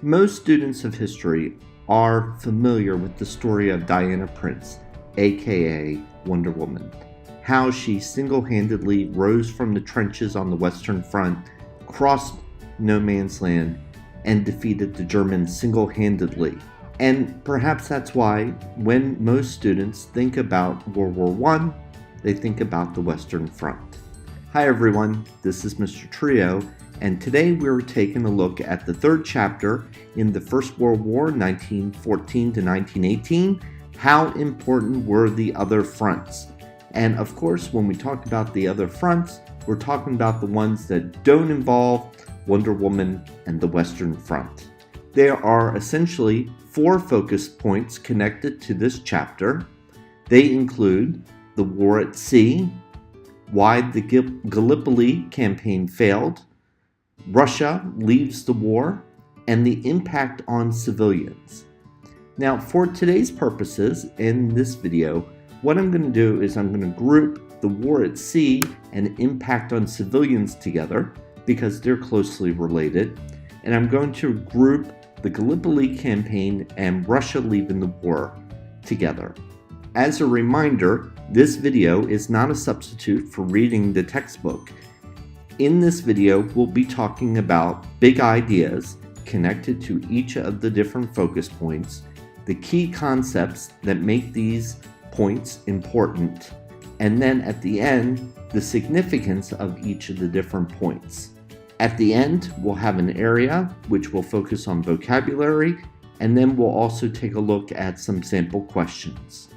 Most students of history are familiar with the story of Diana Prince, aka Wonder Woman, how she single-handedly rose from the trenches on the Western Front, crossed no man's land, and defeated the Germans single-handedly. And perhaps that's why when most students think about World War I, they think about the Western Front. Hi everyone, this is Mr. Trio, and today we're taking a look at the third chapter in the First World War, 1914 to 1918, How Important Were the Other Fronts? And of course, when we talk about the other fronts, we're talking about the ones that don't involve Wonder Woman and the Western Front. There are essentially 4 focus points connected to this chapter. They include the war at sea, why the Gallipoli Campaign failed, Russia leaves the war, and the impact on civilians. Now, for today's purposes in this video, what I'm going to do is I'm going to group the war at sea and impact on civilians together because they're closely related, and I'm going to group the Gallipoli Campaign and Russia leaving the war together. As a reminder, this video is not a substitute for reading the textbook. In this video, we'll be talking about big ideas connected to each of the different focus points, the key concepts that make these points important, and then at the end, the significance of each of the different points. At the end, we'll have an area which will focus on vocabulary, and then we'll also take a look at some sample questions.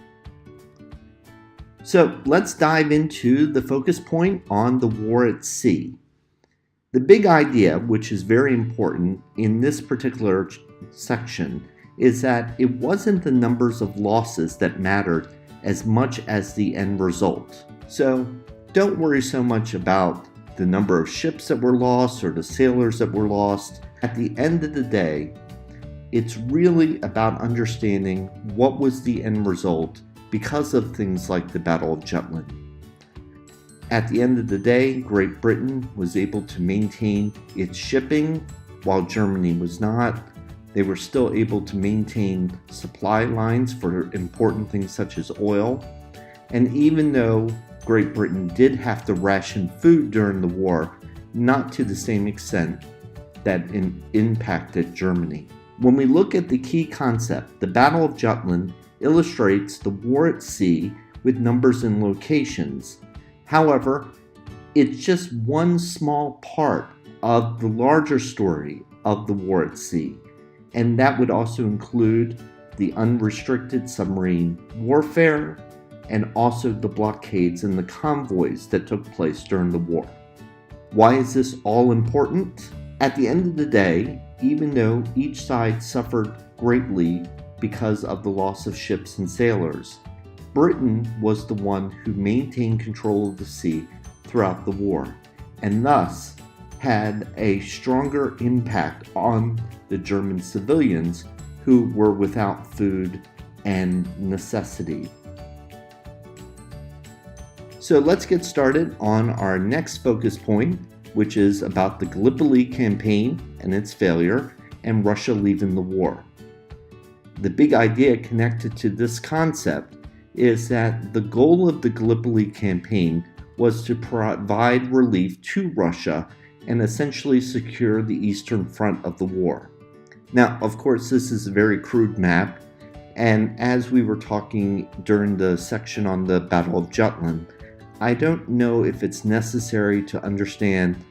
So let's dive into the focus point on the war at sea. The big idea, which is very important in this particular section, is that it wasn't the numbers of losses that mattered as much as the end result. So don't worry so much about the number of ships that were lost or the sailors that were lost. At the end of the day, it's really about understanding what was the end result because of things like the Battle of Jutland. At the end of the day, Great Britain was able to maintain its shipping while Germany was not. They were still able to maintain supply lines for important things such as oil. And even though Great Britain did have to ration food during the war, not to the same extent that impacted Germany. When we look at the key concept, the Battle of Jutland illustrates the war at sea with numbers and locations. However, it's just one small part of the larger story of the war at sea, and that would also include the unrestricted submarine warfare and also the blockades and the convoys that took place during the war. Why is this all important? At the end of the day, even though each side suffered greatly because of the loss of ships and sailors, Britain was the one who maintained control of the sea throughout the war, and thus had a stronger impact on the German civilians who were without food and necessity. So let's get started on our next focus point, which is about the Gallipoli Campaign and its failure, and Russia leaving the war. The big idea connected to this concept is that the goal of the Gallipoli Campaign was to provide relief to Russia and essentially secure the eastern front of the war. Now, of course, this is a very crude map, and as we were talking during the section on the Battle of Jutland, I don't know if it's necessary to understand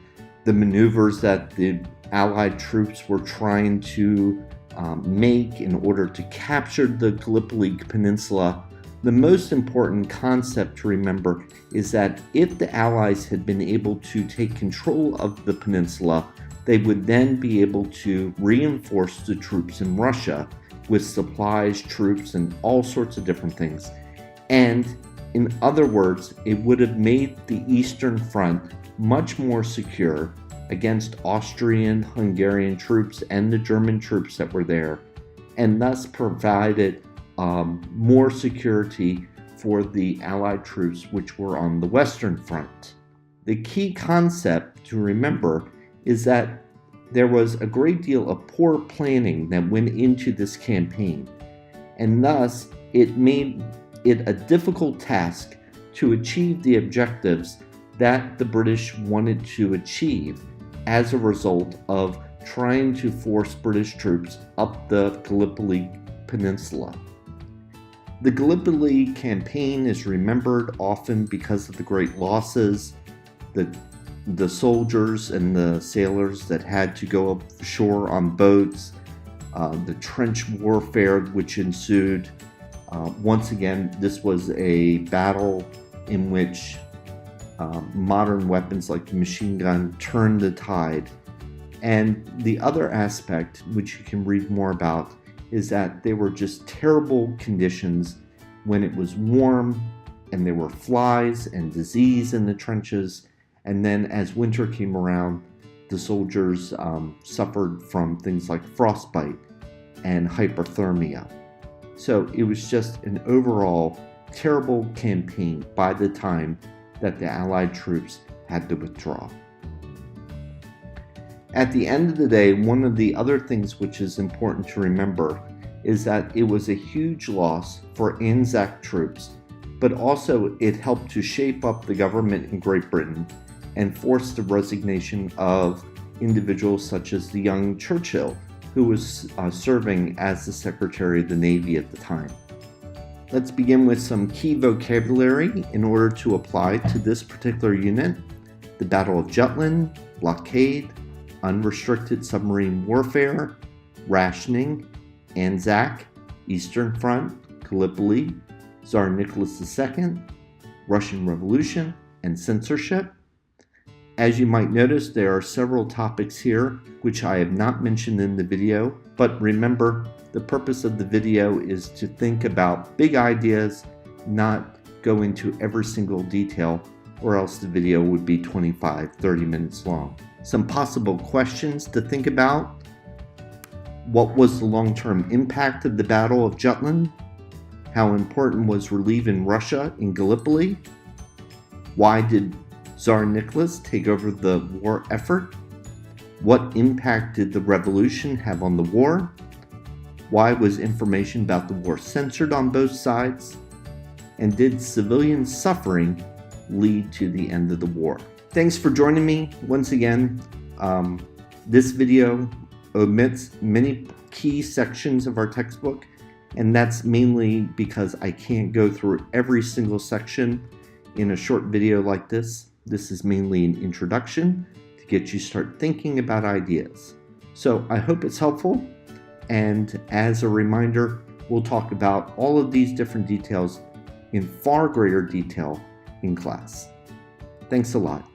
the maneuvers that the Allied troops were trying to make in order to capture the Gallipoli Peninsula. The most important concept to remember is that if the Allies had been able to take control of the peninsula, they would then be able to reinforce the troops in Russia with supplies, troops, and all sorts of different things. And in other words, it would have made the Eastern Front much more secure against Austrian, Hungarian troops and the German troops that were there, and thus provided more security for the Allied troops which were on the Western Front. The key concept to remember is that there was a great deal of poor planning that went into this campaign, and thus it made it a difficult task to achieve the objectives that the British wanted to achieve as a result of trying to force British troops up the Gallipoli Peninsula. The Gallipoli Campaign is remembered often because of the great losses, the soldiers and the sailors that had to go ashore on boats, the trench warfare which ensued. Once again, this was a battle in which modern weapons like the machine gun turned the tide. And the other aspect, which you can read more about, is that they were just terrible conditions when it was warm, and there were flies and disease in the trenches. And then as winter came around, the soldiers suffered from things like frostbite and hypothermia. So it was just an overall terrible campaign by the time that the Allied troops had to withdraw. At the end of the day, one of the other things which is important to remember is that it was a huge loss for Anzac troops, but also it helped to shape up the government in Great Britain and forced the resignation of individuals such as the young Churchill, who was serving as the Secretary of the Navy at the time. Let's begin with some key vocabulary in order to apply to this particular unit. The Battle of Jutland, blockade, unrestricted submarine warfare, rationing, Anzac, Eastern Front, Gallipoli, Tsar Nicholas II, Russian Revolution, and censorship. As you might notice, there are several topics here which I have not mentioned in the video, but remember, the purpose of the video is to think about big ideas, not go into every single detail, or else the video would be 25-30 minutes long. Some possible questions to think about. What was the long-term impact of the Battle of Jutland? How important was relieving Russia in Gallipoli? Why did Tsar Nicholas take over the war effort? What impact did the revolution have on the war? Why was information about the war censored on both sides? And did civilian suffering lead to the end of the war? Thanks for joining me once again. This video omits many key sections of our textbook, and that's mainly because I can't go through every single section in a short video like this. This is mainly an introduction to get you start thinking about ideas. So I hope it's helpful, and as a reminder, we'll talk about all of these different details in far greater detail in class. Thanks a lot.